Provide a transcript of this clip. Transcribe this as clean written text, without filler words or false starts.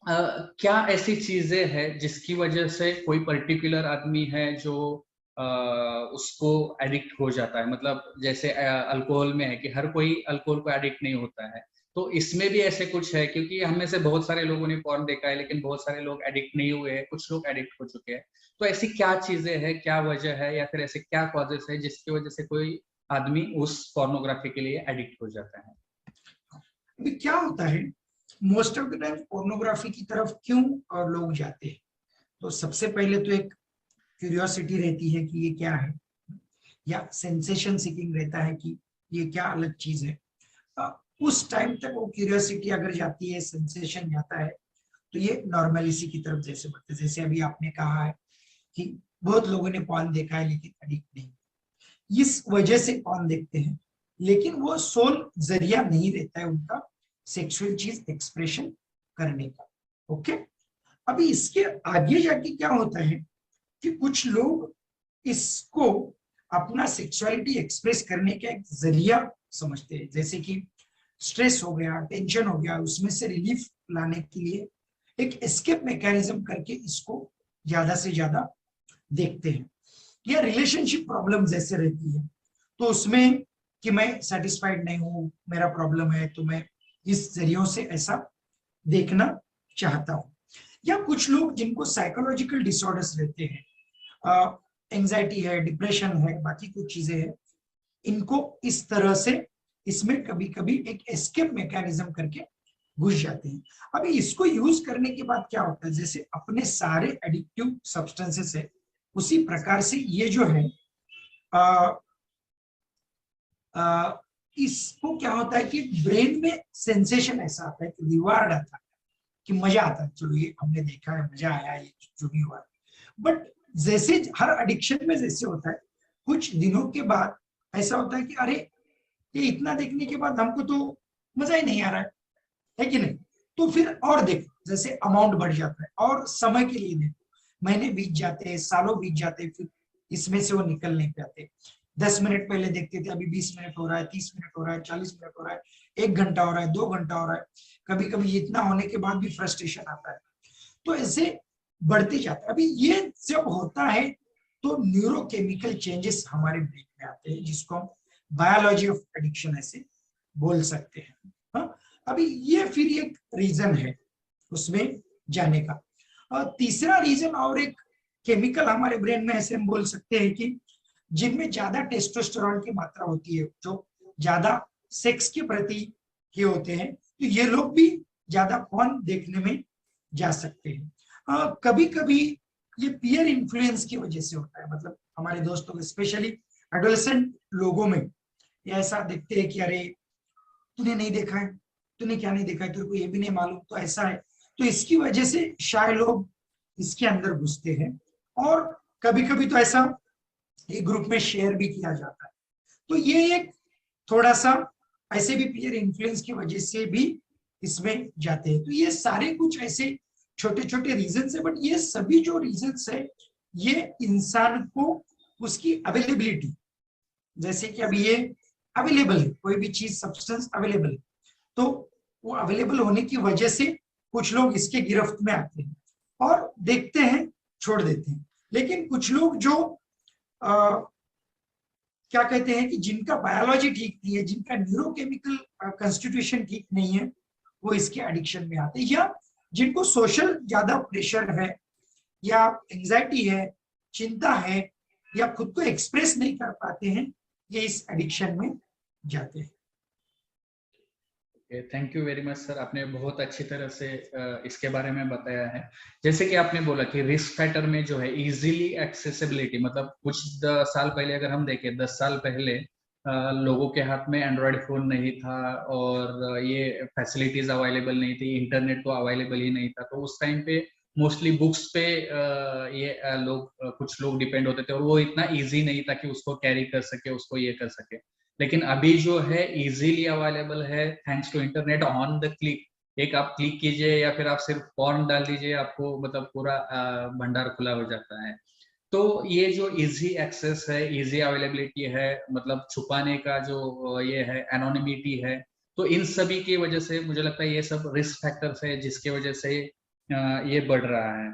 क्या ऐसी चीजें हैं जिसकी वजह से कोई पर्टिकुलर आदमी है जो उसको एडिक्ट हो जाता है? मतलब जैसे अल्कोहल में है कि हर कोई अल्कोहल को एडिक्ट नहीं होता है, तो इसमें भी ऐसे कुछ है? क्योंकि हम में से बहुत सारे लोगों ने पॉर्न देखा है, लेकिन बहुत सारे लोग एडिक्ट नहीं हुए हैं, कुछ लोग एडिक्ट हो चुके हैं। तो ऐसी क्या चीजें हैं, क्या वजह है, या फिर ऐसे क्या कॉजेस है जिसकी वजह से कोई आदमी उस पोर्नोग्राफी के लिए एडिक्ट हो जाता है? अभी क्या होता है, most of the time pornography की तरफ क्यों और लोग जाते हैं? तो सबसे पहले तो एक क्यूरियोसिटी रहती है कि ये क्या है, या सेंसेशन सीकिंग रहता है कि ये क्या अलग चीज है। उस टाइम तक वो क्यूरियोसिटी अगर जाती है, सेंसेशन जाता है, तो ये नॉर्मल इसी की तरफ जैसे बढ़ते, जैसे अभी आपने कहा है कि बहुत लोगों ने पॉर्न देखा है लेकिन एडिक्ट नहीं, इस वजह से पॉर्न देखते हैं, लेकिन वो सोल जरिया नहीं रहता है उनका सेक्सुअल चीज एक्सप्रेशन करने का। ओके, अभी इसके आगे जाके क्या होता है कि कुछ लोग इसको अपना सेक्सुअलिटी एक्सप्रेस करने का एक जरिया समझते हैं, जैसे कि स्ट्रेस हो गया, टेंशन हो गया, उसमें से रिलीफ लाने के लिए एक एस्केप मैकेनिज्म करके इसको ज्यादा से ज्यादा देखते हैं। या रिलेशनशिप प्रॉब्लम जैसे रहती है, तो उसमें कि मैं सेटिस्फाइड नहीं हूं, मेरा प्रॉब्लम है, तो मैं इस जरियों से ऐसा देखना चाहता हूं। या कुछ लोग जिनको साइकोलॉजिकल डिसऑर्डर्स रहते हैं, एंजाइटी है, डिप्रेशन है, बाकी कुछ चीजें हैं, इनको इस तरह से इसमें कभी कभी एक एस्केप मैकेनिज्म करके घुस जाते हैं। अभी इसको यूज करने के बाद क्या होता है, जैसे अपने सारे एडिक्टिव सब्सटेंसेस है, उसी प्रकार से ये जो है आ, इसको क्या होता है कि ब्रेन में सेंसेशन ऐसा आता है कि रिवार्ड आता है, कि मजा आता है, चलो ये हमने देखा है, मजा आया, ये जो भी हुआ। बट जैसे हर एडिक्शन में जैसे होता है, कुछ दिनों के बाद ऐसा होता है कि अरे ये इतना देखने के बाद हमको तो मजा ही नहीं आ रहा है कि नहीं? तो फिर और देखो, जैसे अमाउंट बढ़ जाता है और समय के लिए देखो, महीने बीत जाते हैं, सालों बीत जाते हैं, फिर इसमें से वो निकल नहीं पाते। 10 मिनट पहले देखते थे, अभी 20 मिनट हो रहा है, 30 मिनट हो रहा है, 40 मिनट हो रहा है, 1 घंटा हो रहा है, 2 घंटा हो रहा है। कभी कभी इतना होने के बाद भी फ्रस्ट्रेशन आता है। तो ऐसे बढ़ते जाता है। अभी ये जब होता है तो न्यूरोकेमिकल चेंजेस हमारे ब्रेन में आते हैं, जिसको हम बायोलॉजी ऑफ एडिक्शन ऐसे बोल सकते हैं। हाँ? अभी ये फिर एक रीजन है उसमें जाने का। और तीसरा रीजन और एक केमिकल हमारे ब्रेन में ऐसे हम बोल सकते हैं कि जिनमें ज्यादा टेस्टोस्टेरोन की मात्रा होती है, जो ज्यादा सेक्स के प्रति के होते हैं, तो ये लोग भी ज्यादा पॉर्न देखने में जा सकते हैं। कभी कभी ये पीयर इन्फ्लुएंस की वजह से होता है, मतलब हमारे दोस्तों, स्पेशली एडोलेसेंट लोगों में ये ऐसा देखते हैं कि अरे तूने नहीं देखा है, तूने क्या नहीं देखा है, तेरे को ये भी नहीं मालूम, तो ऐसा है। तो इसकी वजह से शायद लोग इसके अंदर घुसते हैं। और कभी कभी तो ऐसा एक ग्रुप में शेयर भी किया जाता है। तो ये एक थोड़ा सा ऐसे भी पीयर इन्फ्लुएंस की वजह से भी इसमें जाते हैं। तो ये सारे कुछ ऐसे छोटे छोटे रीजन है, बट ये सभी जो रीजन है, ये इंसान को उसकी अवेलेबिलिटी, जैसे कि अभी ये अवेलेबल है, कोई भी चीज सब्सटेंस अवेलेबल है, तो वो अवेलेबल होने की वजह से कुछ लोग इसके गिरफ्त में आते हैं और देखते हैं, छोड़ देते हैं। लेकिन कुछ लोग जो क्या कहते हैं कि जिनका बायोलॉजी ठीक नहीं है, जिनका न्यूरोकेमिकल कंस्टिट्यूशन ठीक नहीं है, वो इसके एडिक्शन में आते हैं। या जिनको सोशल ज्यादा प्रेशर है, या एंजाइटी है, चिंता है, या खुद को एक्सप्रेस नहीं कर पाते हैं, ये इस एडिक्शन में जाते हैं। Thank you very much sir, आपने बहुत अच्छी तरह से इसके बारे में बताया है। जैसे कि आपने बोला कि रिस्क फैक्टर में जो है इजीली एक्सेसिबिलिटी, मतलब कुछ साल पहले अगर हम देखें, 10 साल पहले लोगों के हाथ में एंड्रॉयड फोन नहीं था और ये फैसिलिटीज अवेलेबल नहीं थी, इंटरनेट तो अवेलेबल ही नहीं था। तो उस टाइम पे मोस्टली बुक्स पे ये लोग कुछ लोग डिपेंड होते थे, और वो इतना इजी नहीं था कि उसको कैरी कर सके, उसको ये कर सके। लेकिन अभी जो है इजीली अवेलेबल है, thanks to internet, on the click. एक आप क्लिक कीजिए या फिर आप सिर्फ पॉर्न डाल दीजिए, आपको मतलब पूरा भंडार खुला हो जाता है। तो ये जो इजी एक्सेस है, इजी अवेलेबिलिटी है, मतलब छुपाने का जो ये है एनोनिमिटी है, तो इन सभी की वजह से मुझे लगता है ये सब रिस्क फैक्टर्स है जिसकी वजह से ये बढ़ रहा है।